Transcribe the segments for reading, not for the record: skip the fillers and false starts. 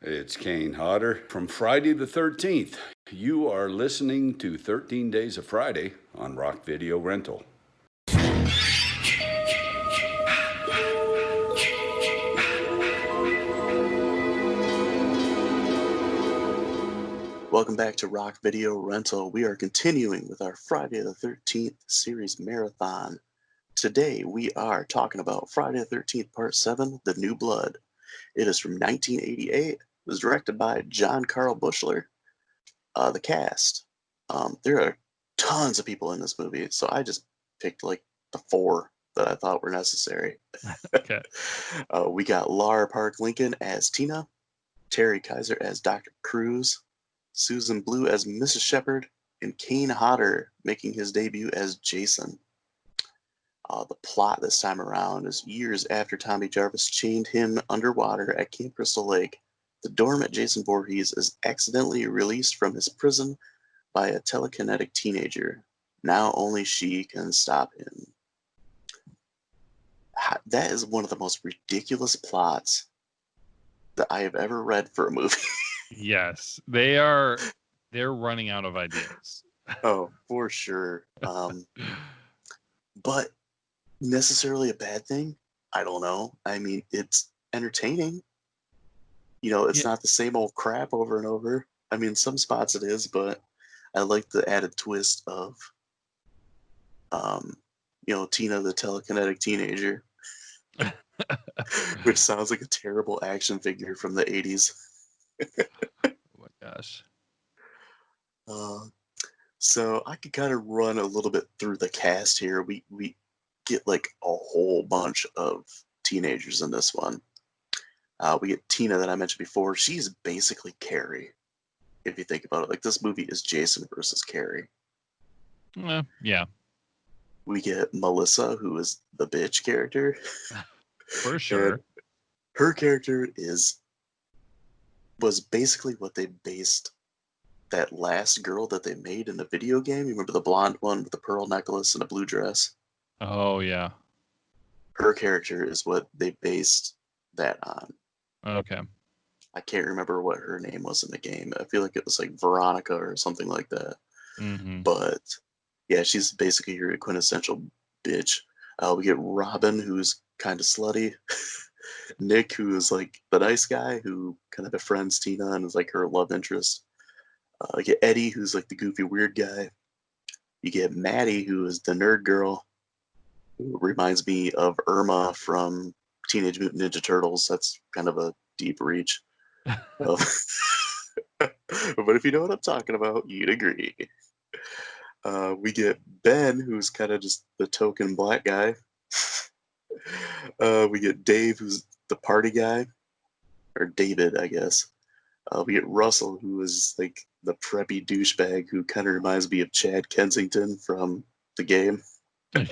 It's Kane Hodder from Friday the 13th. You are listening to 13 Days of Friday on Rock Video Rental. Welcome back to Rock Video Rental. We are continuing with our Friday the 13th series marathon. Today we are talking about Friday the 13th Part 7, The New Blood. It is from 1988. It was directed by John Carl Buechler. The cast. There are tons of people in this movie, so I just picked like the four that I thought were necessary. Okay. We got Laura Park Lincoln as Tina, Terry Kaiser as Dr. Cruz, Susan Blue as Mrs. Shepard, and Kane Hodder making his debut as Jason. The plot this time around is years after Tommy Jarvis chained him underwater at Camp Crystal Lake. The dormant Jason Voorhees is accidentally released from his prison by a telekinetic teenager. Now only she can stop him. That is one of the most ridiculous plots that I have ever read for a movie. Yes, they're running out of ideas. Oh, for sure. But necessarily a bad thing? I don't know. I mean, it's entertaining. You know, it's not the same old crap over and over. I mean, some spots it is, but I like the added twist of, Tina the telekinetic teenager, which sounds like a terrible action figure from the 80s. Oh my gosh. So I could kind of run a little bit through the cast here. We get like a whole bunch of teenagers in this one. We get Tina that I mentioned before. She's basically Carrie, if you think about it. Like, this movie is Jason versus Carrie. Yeah. We get Melissa, who is the bitch character. For sure. And her character was basically what they based that last girl that they made in the video game. You remember the blonde one with the pearl necklace and a blue dress? Oh, yeah. Her character is what they based that on. Okay. I can't remember what her name was in the game. I feel like it was like Veronica or something like that. Mm-hmm. But yeah, she's basically your quintessential bitch. We get Robin, who's kind of slutty. Nick, who is like the nice guy who kind of befriends Tina and is like her love interest. You get Eddie, who's like the goofy weird guy. You get Maddie, who is the nerd girl, who reminds me of Irma from Teenage Mutant Ninja Turtles. That's kind of a deep reach. But if you know what I'm talking about, you'd agree. We get Ben, who's kind of just the token black guy. We get Dave, who's the party guy. Or David, I guess. We get Russell, who is like the preppy douchebag who kind of reminds me of Chad Kensington from the game.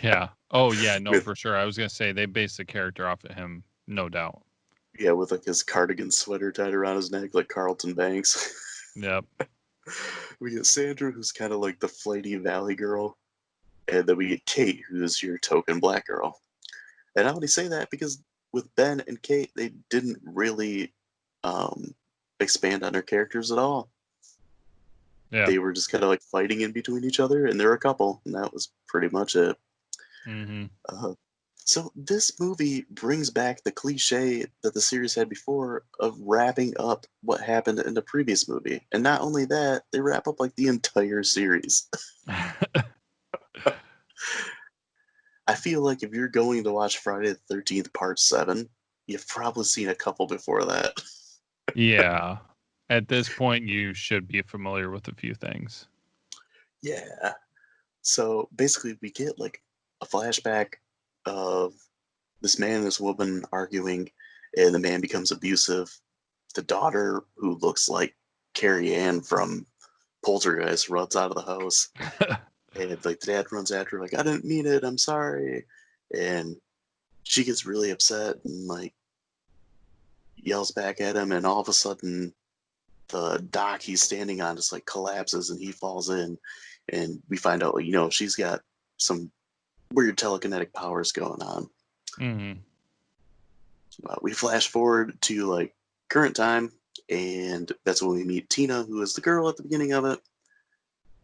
Yeah. Oh, yeah. No, for sure. I was going to say they based the character off of him, no doubt. Yeah, with like his cardigan sweater tied around his neck like Carlton Banks. Yep. We get Sandra, who's kind of like the flighty valley girl. And then we get Kate, who's your token black girl. And I only say that because with Ben and Kate, they didn't really expand on their characters at all. Yeah. They were just kind of like fighting in between each other, and they're a couple, and that was pretty much it. Mm-hmm. So this movie brings back the cliche that the series had before of wrapping up what happened in the previous movie. And not only that, they wrap up like the entire series. I feel like if you're going to watch Friday the 13th Part 7, you've probably seen a couple before that. Yeah. At this point, you should be familiar with a few things. Yeah. So basically, we get like a flashback of this man and this woman arguing, and the man becomes abusive. The daughter, who looks like Carrie Ann from Poltergeist, runs out of the house. And like the dad runs after her, like, I didn't mean it, I'm sorry. And she gets really upset and like yells back at him, and all of a sudden the dock he's standing on just like collapses and he falls in, and we find out, she's got some weird telekinetic powers going on. Mm-hmm. We flash forward to like current time, And that's when we meet Tina, who is the girl at the beginning of it.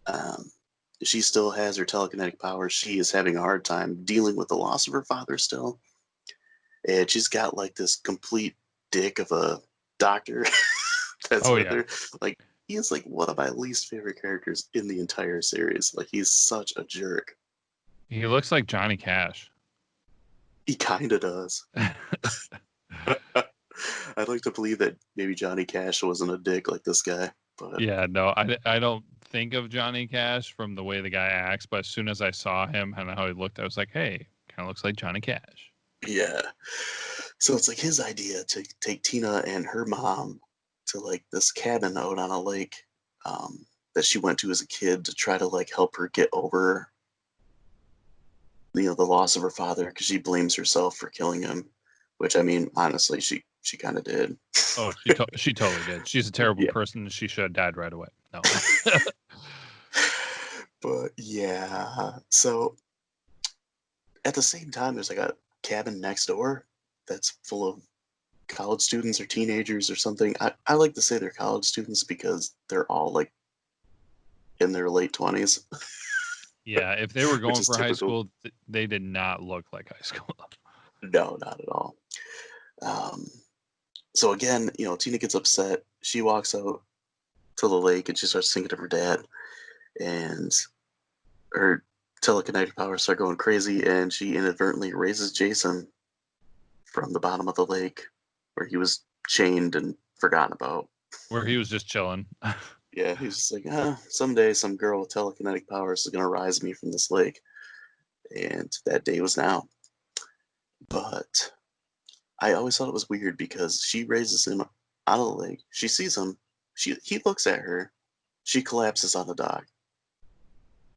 Um, she still has her telekinetic powers. She is having a hard time dealing with the loss of her father still. And she's got like this complete dick of a doctor that's Oh with yeah. her. Like, he is like one of my least favorite characters in the entire series. Like, he's such a jerk. He looks like Johnny Cash. He kind of does. I'd like to believe that maybe Johnny Cash wasn't a dick like this guy, but Yeah, no, I don't think of Johnny Cash from the way the guy acts, but as soon as I saw him and how he looked, I was like, hey, kind of looks like Johnny Cash. yeah. So it's like his idea to take Tina and her mom to like this cabin out on a lake that she went to as a kid to try to like help her get over, the loss of her father, because she blames herself for killing him, which I mean, honestly, she kind of did. Oh, she totally did. She's a terrible Yeah. person. She should have died right away. No. But yeah, so at the same time, there's like a cabin next door that's full of college students or teenagers or something. I like to say they're college students because they're all like in their late 20s, Yeah, if they were which going is for high typical. school, they did not look like high school. No, not at all. Um, so again, Tina gets upset. She walks out to the lake and she starts thinking of her dad, and her telekinetic powers start going crazy, and she inadvertently raises Jason from the bottom of the lake where he was chained and forgotten about. Where he was just chilling. Yeah, he's just like, someday some girl with telekinetic powers is going to rise me from this lake. And that day was now. But I always thought it was weird because she raises him out of the lake. She sees him. He looks at her. She collapses on the dock.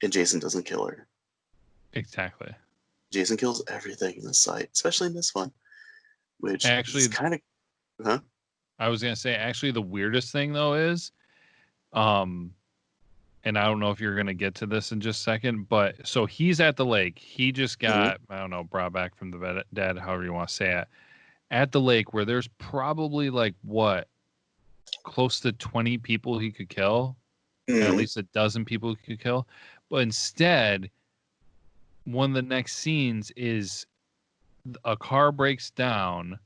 And Jason doesn't kill her. Exactly. Jason kills everything in this site, especially in this one, which Actually, is kind of, huh? I was gonna say, actually, the weirdest thing though is, and I don't know if you're gonna get to this in just a second, but so he's at the lake. He just got, I don't know, brought back from the dead, however you want to say it, at the lake where there's probably like what, close to 20 people he could kill, at least a dozen people he could kill, but instead, one of the next scenes is a car breaks down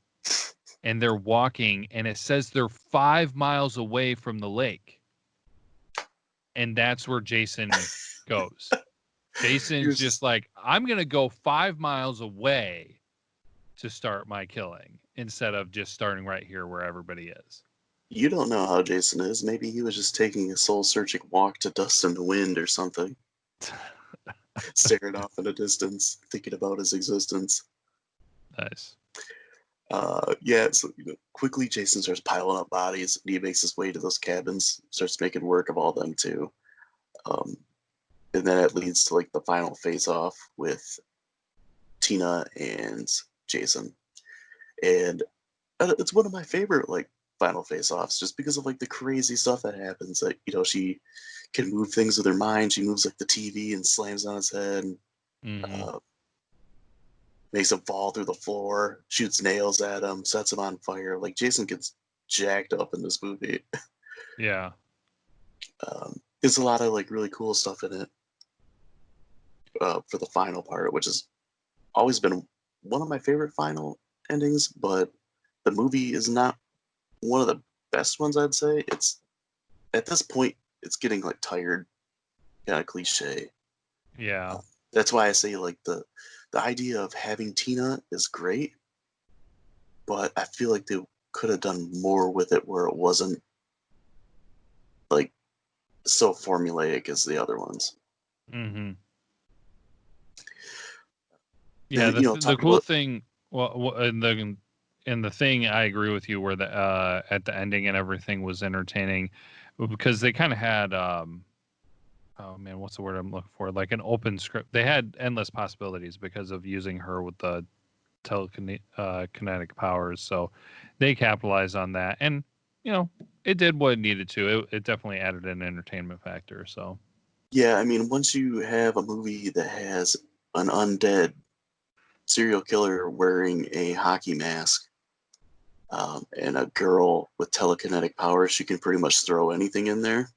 and they're walking and it says they're 5 miles away from the lake. And that's where Jason goes. Jason's just like, I'm going to go 5 miles away to start my killing instead of just starting right here where everybody is. You don't know how Jason is. Maybe he was just taking a soul-searching walk to dust in the wind or something. Staring off in the distance, thinking about his existence. Nice. Yeah, so quickly Jason starts piling up bodies, and he makes his way to those cabins, starts making work of all them too. And then it leads to like the final face-off with Tina and Jason. And it's one of my favorite like final face-offs just because of like the crazy stuff that happens. Like, she can move things with her mind. She moves like the TV and slams on his head. Makes him fall through the floor, shoots nails at him, sets him on fire. Like, Jason gets jacked up in this movie. Yeah. There's a lot of like really cool stuff in it for the final part, which has always been one of my favorite final endings, but the movie is not one of the best ones, I'd say. It's at this point, it's getting like tired, kind of cliche. Yeah. That's why I say like the idea of having Tina is great, but I feel like they could have done more with it where it wasn't like so formulaic as the other ones. Yeah, And, the cool thing, well, and the thing I agree with you where the at the ending and everything was entertaining because they kind of had oh man, what's the word I'm looking for? Like an open script. They had endless possibilities because of using her with the telekinetic powers. So they capitalized on that, and it did what it needed to. It definitely added an entertainment factor. So yeah, I mean, once you have a movie that has an undead serial killer wearing a hockey mask, and a girl with telekinetic powers. She can pretty much throw anything in there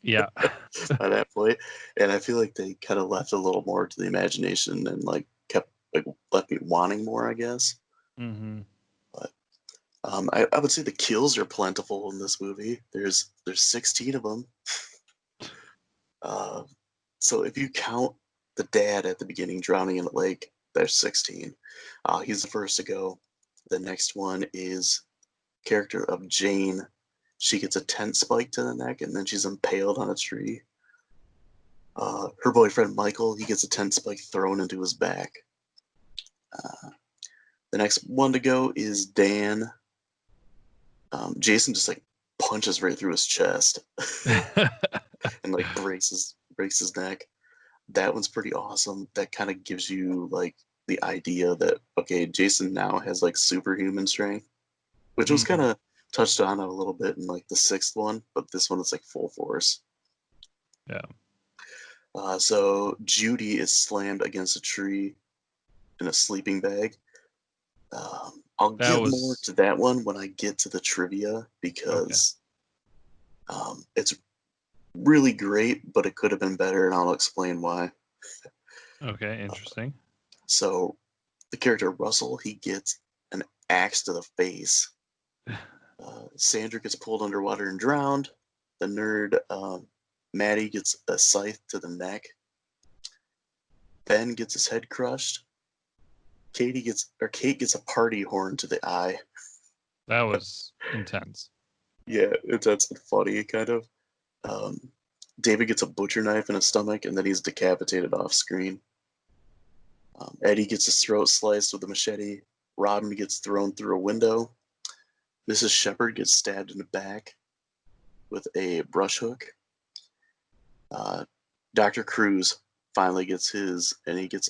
Yeah. by that point. And I feel like they kind of left a little more to the imagination and like kept like left me wanting more, I guess. Mm-hmm. But I would say the kills are plentiful in this movie. There's 16 of them. Uh, so if you count the dad at the beginning drowning in the lake, there's 16. He's the first to go. The next one is character of Jane. She gets a tent spike to the neck and then she's impaled on a tree. Her boyfriend Michael, he gets a tent spike thrown into his back. The next one to go is Dan. Jason just like punches right through his chest and like breaks his neck. That one's pretty awesome. That kind of gives you like the idea that okay, Jason now has like superhuman strength, which was kind of touched on a little bit in like the sixth one, but this one is like full force. Yeah. So Judy is slammed against a tree in a sleeping bag. I'll get more to that one when I get to the trivia because it's really great, but it could have been better, and I'll explain why. Okay, interesting. So the character Russell, he gets an axe to the face. Sandra gets pulled underwater and drowned. The nerd Maddie gets a scythe to the neck. Ben gets his head crushed. Kate gets a party horn to the eye. That was intense. Yeah, that's funny, kind of. David gets a butcher knife in his stomach, and then he's decapitated off screen. Eddie gets his throat sliced with a machete. Robin gets thrown through a window. Mrs. Shepherd gets stabbed in the back with a brush hook. Dr. Cruz finally gets his, and he gets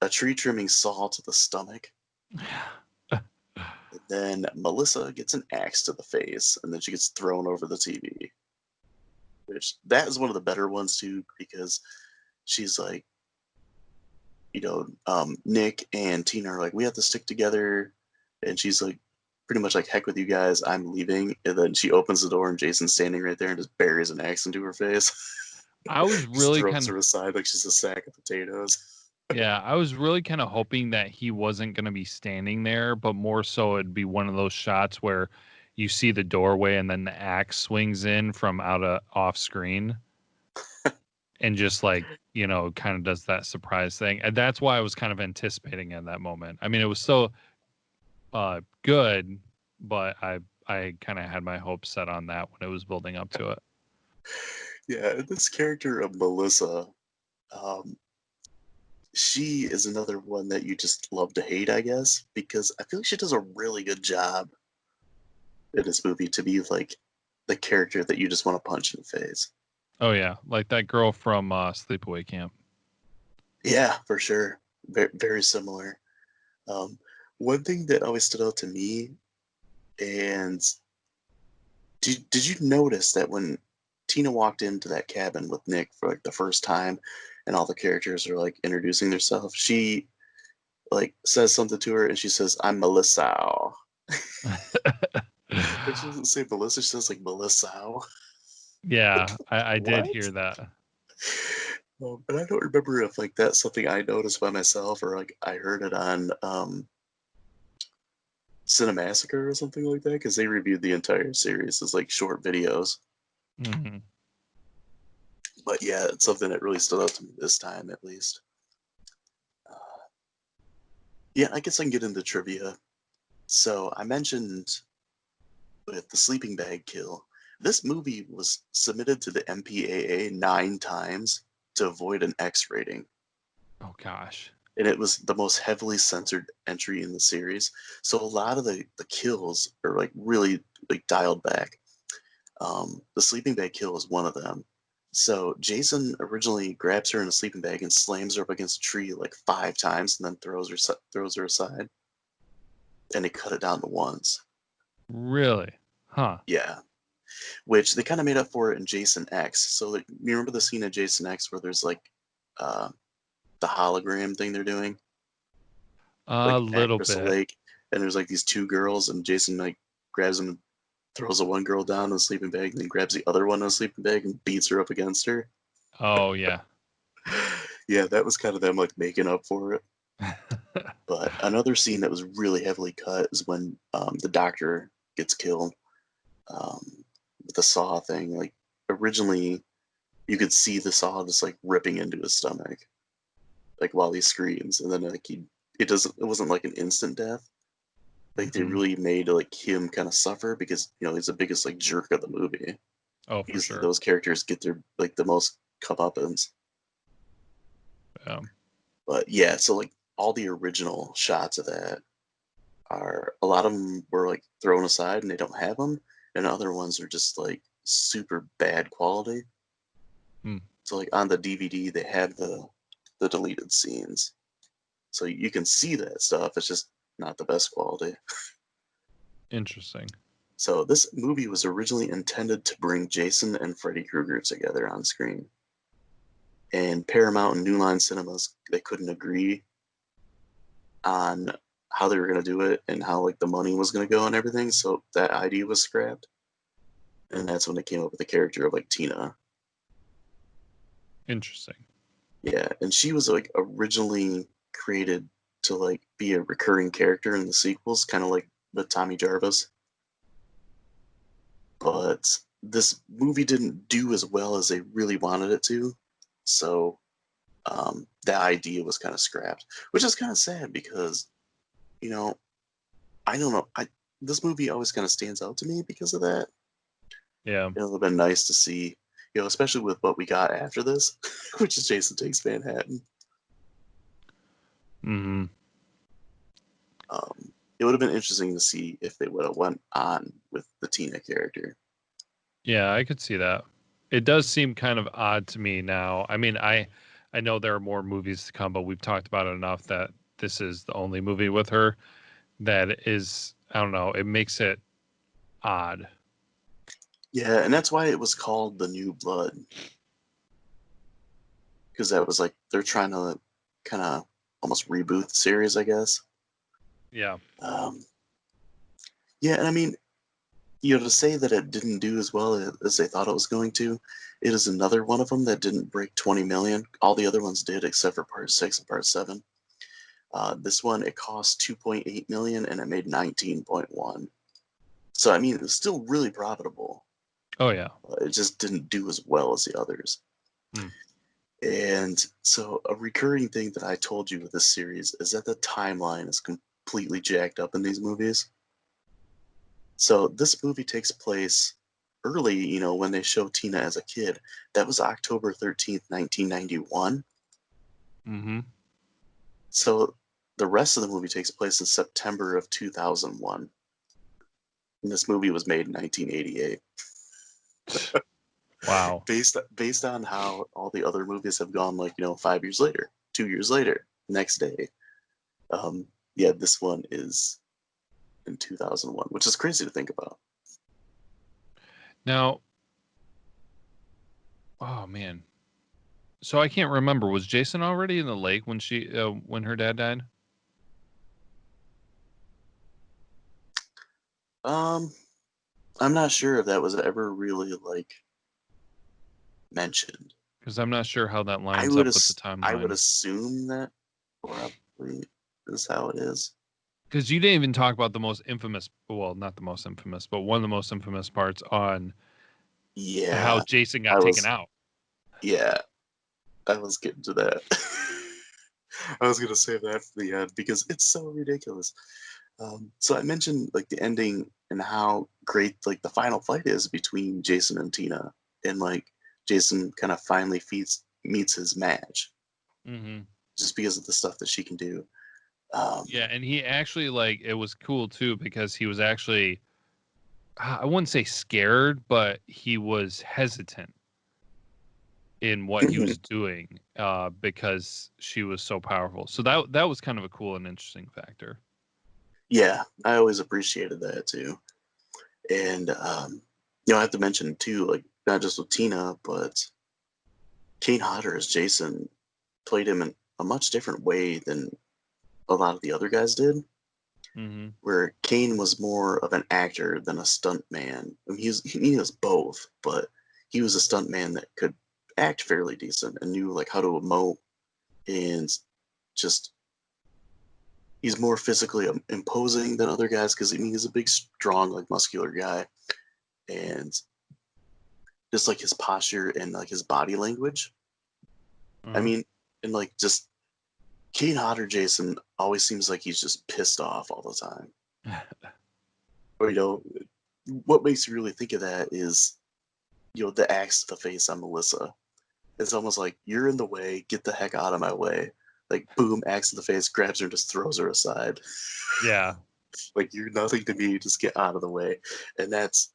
a tree trimming saw to the stomach. And then Melissa gets an axe to the face, and then she gets thrown over the TV. Which that is one of the better ones too, because she's like, Nick and Tina are like, we have to stick together, and she's like, pretty much like, heck with you guys, I'm leaving. And then she opens the door, and Jason's standing right there and just buries an axe into her face. I was really throws her aside like she's a sack of potatoes. Yeah, I was really kind of hoping that he wasn't going to be standing there, but more so it'd be one of those shots where you see the doorway and then the axe swings in from off screen and just like, kind of does that surprise thing. And that's why I was kind of anticipating in that moment. I mean, it was so good, but I kind of had my hopes set on that when it was building up to it. Yeah, this character of Melissa, she is another one that you just love to hate, I guess, because I feel like she does a really good job in this movie to be like the character that you just want to punch in the face. Oh yeah, like that girl from Sleepaway Camp. Yeah, for sure. Very, very similar. One thing that always stood out to me, and did you notice that when Tina walked into that cabin with Nick for like the first time, and all the characters are like introducing themselves, she like says something to her, and she says, "I'm Melissa." But she doesn't say Melissa; she says like Melissa. Yeah, I did What? hear that. But I don't remember if like that's something I noticed by myself or like I heard it on Cinemassacre or something like that, because they reviewed the entire series as like short videos. Mm-hmm. But yeah, it's something that really stood out to me this time, at least. Yeah, I guess I can get into trivia. So I mentioned with the sleeping bag kill, this movie was submitted to the MPAA 9 times to avoid an X rating. Oh gosh. And it was the most heavily censored entry in the series. So a lot of the kills are like really like dialed back. The sleeping bag kill is one of them. So Jason originally grabs her in a sleeping bag and slams her up against a tree like 5 times, and then throws her aside. And they cut it down to once. Really? Huh. Yeah. Which they kind of made up for it in Jason X. So like, you remember the scene in Jason X where there's like the hologram thing they're doing? A Like at little Crystal bit. Lake. and there's like these two girls, and Jason like grabs them and throws the one girl down in a sleeping bag, and then grabs the other one in a sleeping bag and beats her up against her. Oh yeah. Yeah, that was kind of them like making up for it. But another scene that was really heavily cut is when the doctor gets killed um, with the saw thing. Like originally, you could see the saw just like ripping into his stomach, like while he screams, and then like it wasn't like an instant death. Like they Mhm. really made like him kind of suffer because he's the biggest like jerk of the movie. Oh, for Usually sure. those characters get their like the most comeuppance. Yeah. But yeah, so like all the original shots of that are a lot of them were like thrown aside and they don't have them, and other ones are just like super bad quality. Hmm. So like on the DVD they have the deleted scenes, so you can see that stuff. It's just not the best quality. Interesting. So this movie was originally intended to bring Jason and Freddy Krueger together on screen, and Paramount and New Line Cinemas they couldn't agree on how they were going to do it and how like the money was going to go and everything. So that idea was scrapped, and that's when they came up with the character of like Tina. Interesting. Yeah, and she was like originally created to like be a recurring character in the sequels, kind of like with Tommy Jarvis. But this movie didn't do as well as they really wanted it to, so that idea was kind of scrapped, which is kind of sad because you know I don't know. This movie always kind of stands out to me because of that. Yeah. It would have been nice to see, especially with what we got after this, which is Jason Takes Manhattan. Hmm. It would have been interesting to see if they would have went on with the Tina character. Yeah, I could see that. It does seem kind of odd to me now. I mean, I know there are more movies to come, but we've talked about it enough that this is the only movie with her that is, I don't know, it makes it odd. Yeah, and that's why it was called The New Blood, because that was like they're trying to kind of almost reboot the series, I guess. Yeah. Um, yeah, and I mean, to say that it didn't do as well as they thought it was going to, it is another one of them that didn't break 20 million. All the other ones did, except for Part 6 and Part 7. This one, it cost 2.8 million and it made 19.1. So, I mean, it was still really profitable. Oh yeah. It just didn't do as well as the others. Hmm. And so, a recurring thing that I told you with this series is that the timeline is completely jacked up in these movies. So this movie takes place early, when they show Tina as a kid. That was October 13th, 1991. Mm-hmm. So the rest of the movie takes place in September of 2001. And this movie was made in 1988. Wow. Based on how all the other movies have gone, like, 5 years later, 2 years later, next day. Yeah, this one is in 2001, which is crazy to think about. Now, oh man. So I can't remember. Was Jason already in the lake when her dad died? Um, I'm not sure if that was ever really like mentioned. Because I'm not sure how that I lines would up with the ass- I would timeline. assume that probably is how it is. Because you didn't even talk about the most infamous, well, not the most infamous, but one of the most infamous parts on how Yeah, Jason I got taken was. out. Yeah, I was getting to that. I was gonna save that for the end because it's so ridiculous. So I mentioned like the ending and how great like the final fight is between Jason and Tina, and like Jason kind of finally meets his match Hmm. just because of the stuff that she can do. Um, Yeah, and he actually like it was cool too because he was actually I wouldn't say scared, but he was hesitant in what he was doing because she was so powerful. So that was kind of a cool and interesting factor. yeah, I always appreciated that too. And I have to mention too, like not just with Tina, but Kane Hodder as Jason played him in a much different way than a lot of the other guys did. Mm-hmm. where Kane was more of an actor than a stunt man. I mean, he was both, but he was a stunt man that could act fairly decent and knew like how to emote, and just he's more physically imposing than other guys because I mean he's a big, strong, like muscular guy, and just like his posture and like his body language. I Uh-huh. mean, and like just Kane Hodder Jason always seems like he's just pissed off all the time. Or what makes you really think of that is the axe to the face on Melissa. It's almost like you're in the way, get the heck out of my way. Like boom, axe to the face, grabs her and just throws her aside. Yeah. Like you're nothing to me, just get out of the way. And that's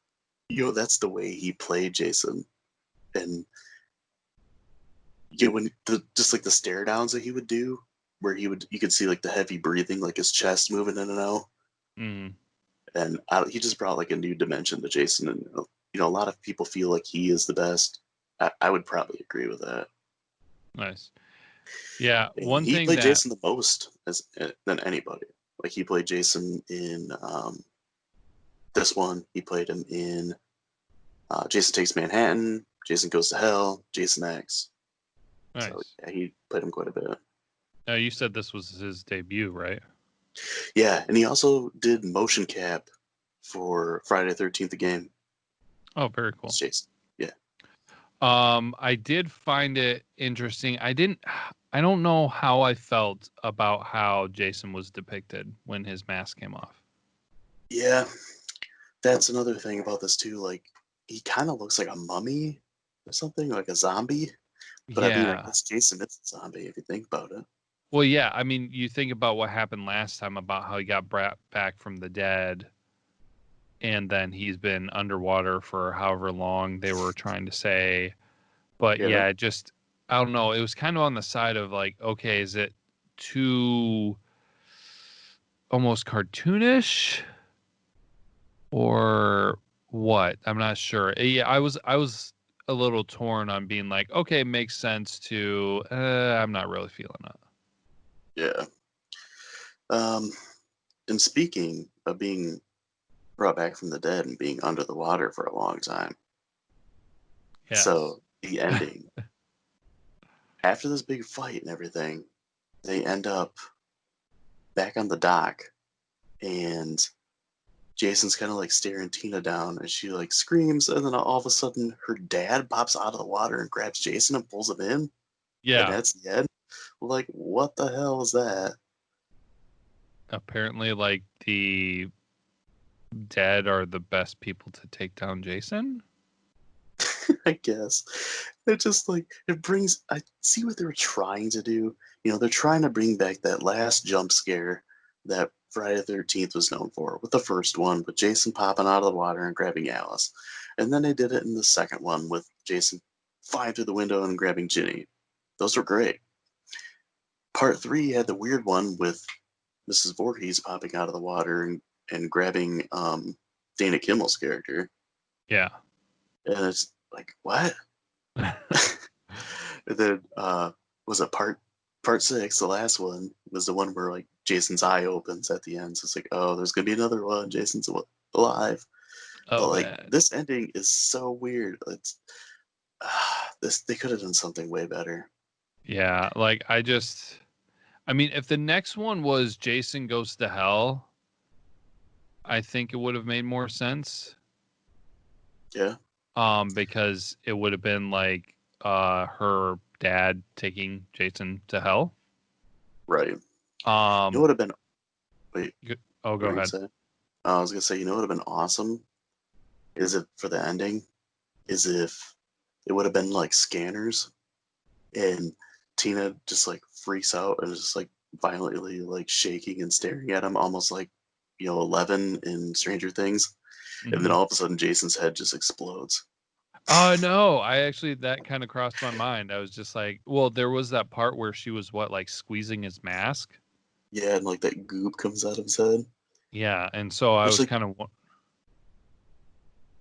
the way he played Jason. And when just like the stare downs that he would do, where you could see like the heavy breathing, like his chest moving in and out. Mm-hmm. And he just brought like a new dimension to Jason. And a lot of people feel like he is the best. I would probably agree with that. Nice. Yeah. And One he thing played that Jason the most than anybody. Like he played Jason in this one. He played him in Jason Takes Manhattan, Jason Goes to Hell, Jason X. So nice. yeah, he played him quite a bit. Now you said this was his debut, right? Yeah, and he also did motion cap for Friday the 13th the game. Oh, very cool. It's Jason. Yeah. I did find it interesting. I don't know how I felt about how Jason was depicted when his mask came off. Yeah. That's another thing about this too. Like he kind of looks like a mummy or something, like a zombie. But I mean, I Yeah. guess Jason is a zombie if you think about it. Well, yeah. I mean, you think about what happened last time about how he got brought back from the dead, and then he's been underwater for however long they were trying to say. But Yeah. yeah, I don't know. It was kind of on the side of like, okay, is it too almost cartoonish or what? I'm not sure. Yeah, I was a little torn on being like, okay, makes sense to I'm not really feeling it. Yeah. And speaking of being brought back from the dead and being under the water for a long time, Yes. so the ending after this big fight and everything, they end up back on the dock, and Jason's kind of like staring Tina down, and she like screams, and then all of a sudden her dad pops out of the water and grabs Jason and pulls him in, and Yeah. that's the end. Like, what the hell is that? Apparently like the dead are the best people to take down Jason. I guess it just like it brings. I see what they're trying to do. They're trying to bring back that last jump scare that Friday the 13th was known for with the first one, with Jason popping out of the water and grabbing Alice, and then they did it in the second one with Jason flying through the window and grabbing Ginny. Those were great. Part three had the weird one with Mrs. Voorhees popping out of the water and grabbing Dana Kimmel's character, Yeah. and it's like what? And then was it part six, the last one, was the one where like Jason's eye opens at the end. So it's like, oh, there's gonna be another one. Jason's alive. Oh But like man. this ending is so weird. It's this they could have done something way better. Yeah, like I mean, if the next one was Jason Goes to Hell, I think it would have made more sense. Yeah. Because it would have been like her dad taking Jason to hell. Right. It Um would have been wait, oh, what go were you gonna ahead. say? I was gonna say, what would have been awesome is if for the ending is if it would have been like Scanners and Tina just like freaks out and is just like violently like shaking and staring at him, almost like 11 in Stranger Things, and then Mhm. all of a sudden Jason's head just explodes. Oh no, I actually that kind of crossed my mind. I was just like, well, there was that part where she was like squeezing his mask. Yeah, and like that goop comes out of his head. Yeah, and so I Which was like kind of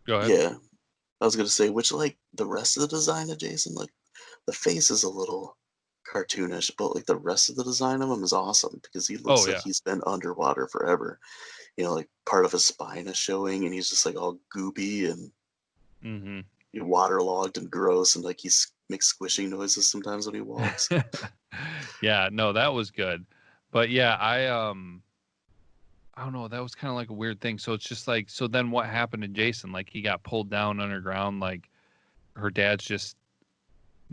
go ahead. yeah, I was gonna say which like the rest of the design of Jason, like the face is a little cartoonish, but like the rest of the design of him is awesome because he Oh looks like yeah. he's been underwater forever. Like part of his spine is showing, and he's just like all goopy and Mm-hmm. waterlogged and gross, and like makes squishing noises sometimes when he walks. Yeah, no, that was good. But yeah, I don't know, that was kind of like a weird thing. So it's just like, so then what happened to Jason? Like he got pulled down underground, like her dad's just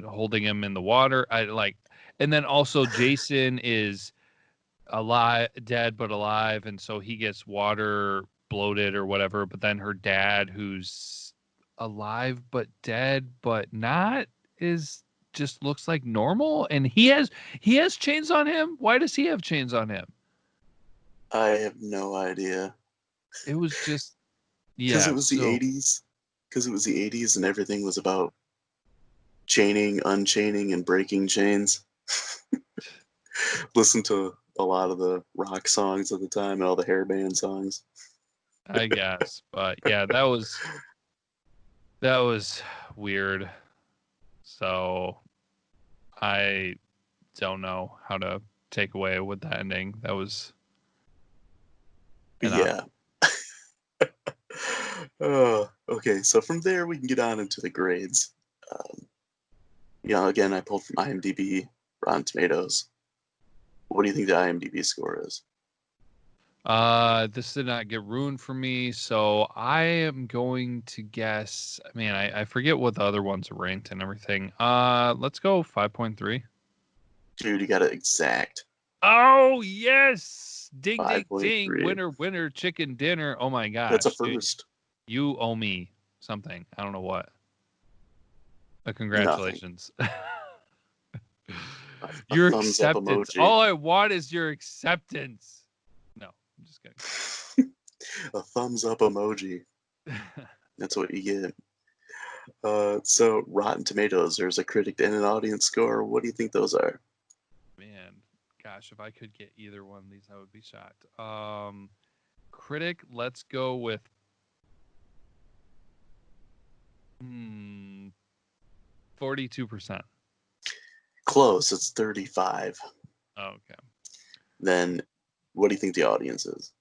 holding him in the water. And then also Jason is alive, dead but alive, and so he gets water bloated or whatever. But then her dad, who's alive but dead but not, is just looks like normal, and he has chains on him. Why does he have chains on him? I have no idea. It was just, Because yeah. it was the So 80s. Because it was the 80s, and everything was about chaining, unchaining, and breaking chains. Listen to a lot of the rock songs at the time and all the hair band songs. I guess, but yeah, that was weird. So I don't know how to take away with that ending. That was an odd. Yeah. Okay, so from there we can get on into the grades. Um, again, I pulled from IMDb, Rotten Tomatoes. What do you think the IMDb score is? This did not get ruined for me, so I am going to guess. Man, I forget what the other ones are ranked and everything. Let's go 5.3. Dude, you got it exact. Oh yes! Ding ding ding! 5.3. Winner winner chicken dinner! Oh my That's a gosh, dude, first. you owe me something. I don't know what. Nothing. Congratulations. A Your thumbs up acceptance. emoji. All I want is your acceptance. No, I'm just A thumbs up emoji. kidding. That's what you get. So Rotten Tomatoes, there's a critic and an audience score. What do you think those are? Man, gosh, if I could get either one of these, I would be shocked. Critic, let's go with 42%. Close, it's 35. Oh, okay. Then what do you think the audience is?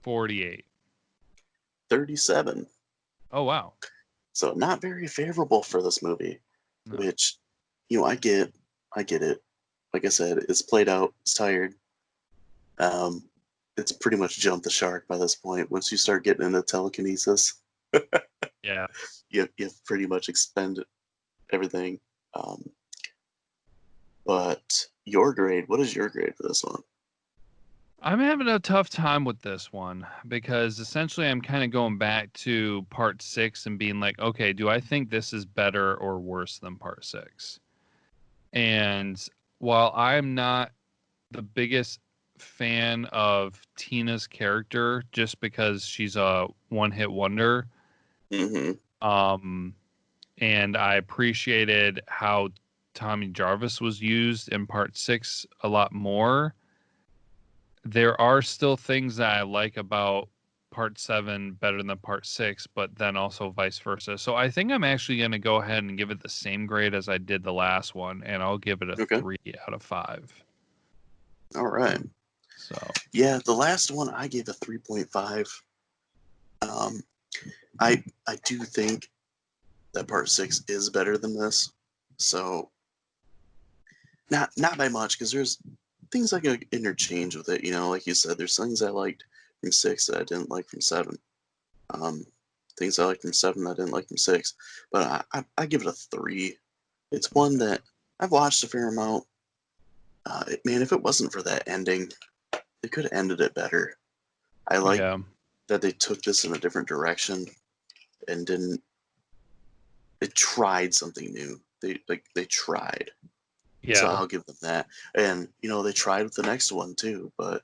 48. 37. Oh wow. So not very favorable for this movie, No. which, I get it. Like I said, it's played out, it's tired. Um, it's pretty much jumped the shark by this point. Once you start getting into telekinesis, Yeah. you've pretty much expended everything. Um, but your grade, what is your grade for this one? I'm having a tough time with this one because essentially I'm kind of going back to part 6 and being like, okay, do I think this is better or worse than part 6? And while I'm not the biggest fan of Tina's character just because she's a one-hit wonder, Hmm. and I appreciated how Tommy Jarvis was used in part 6 a lot more, there are still things that I like about part 7 better than part 6, but then also vice versa. So I think I'm actually going to go ahead and give it the same grade as I did the last one, and I'll give it a Okay. 3 out of 5. All right. So Yeah, the last one I gave a 3.5. Um, I do think that part 6 is better than this. So not by much, because there's things I can interchange with it. Like you said, there's things I liked from 6 that I didn't like from 7. Um, Things I liked from 7 that I didn't like from 6. But I give it a 3. It's one that I've watched a fair amount. Man, if it wasn't for that ending, they could have ended it better. I like yeah. that they took this in a different direction and didn't. They tried something new. They tried. So Yeah. I'll give them that. And they tried with the next one too, but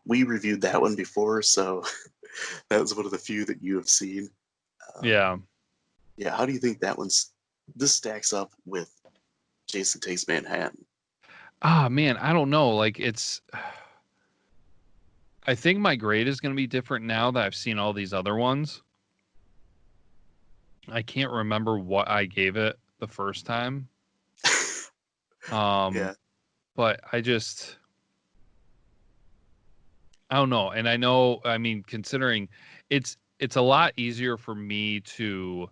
we reviewed that one before, so that was one of the few that you have seen. Yeah. Yeah, how do you think this stacks up with Jason Takes Manhattan? Ah, man, I don't know. Like I think my grade is going to be different now that I've seen all these other ones. I can't remember what I gave it the first time. Yeah. But I don't know. And I know, I mean, considering it's a lot easier for me to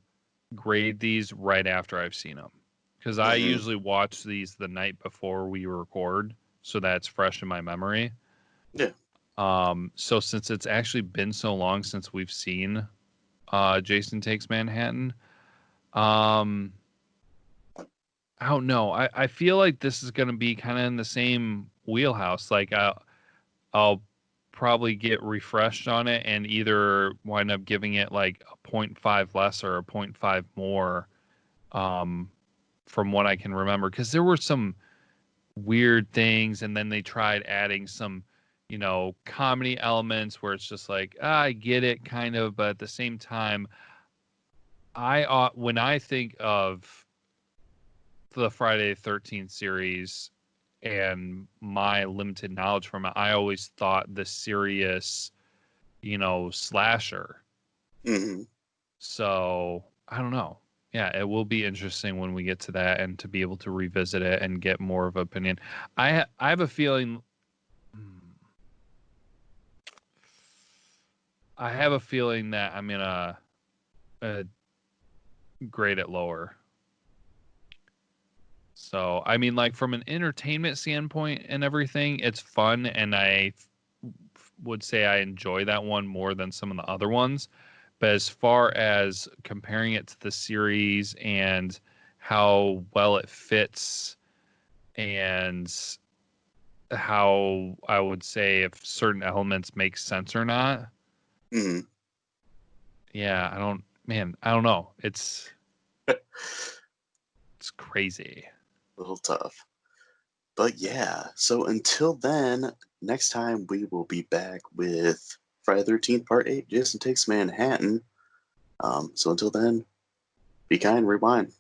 grade these right after I've seen them, because I Mhm. usually watch these the night before we record, so that's fresh in my memory. Yeah. So since it's actually been so long since we've seen Jason Takes Manhattan, I don't know. I feel like this is going to be kind of in the same wheelhouse. Like I'll probably get refreshed on it and either wind up giving it like a 0.5 less or a 0.5 more, from what I can remember, because there were some weird things, and then they tried adding some, comedy elements where it's just like, I get it kind of, but at the same time, when I think of the Friday the 13th series and my limited knowledge from it, I always thought the serious, slasher. Mhm. So I don't know. Yeah, it will be interesting when we get to that and to be able to revisit it and get more of an opinion. I have a feeling. I have a feeling that I'm gonna grade it lower. So I mean, like from an entertainment standpoint and everything, it's fun, and I would say I enjoy that one more than some of the other ones. But as far as comparing it to the series and how well it fits and how I would say if certain elements make sense or not, Mhm. yeah, I don't know. It's crazy. A little tough. But yeah, so until then, next time we will be back with Friday the 13th Part 8, Jason Takes Manhattan. So until then, be kind, rewind.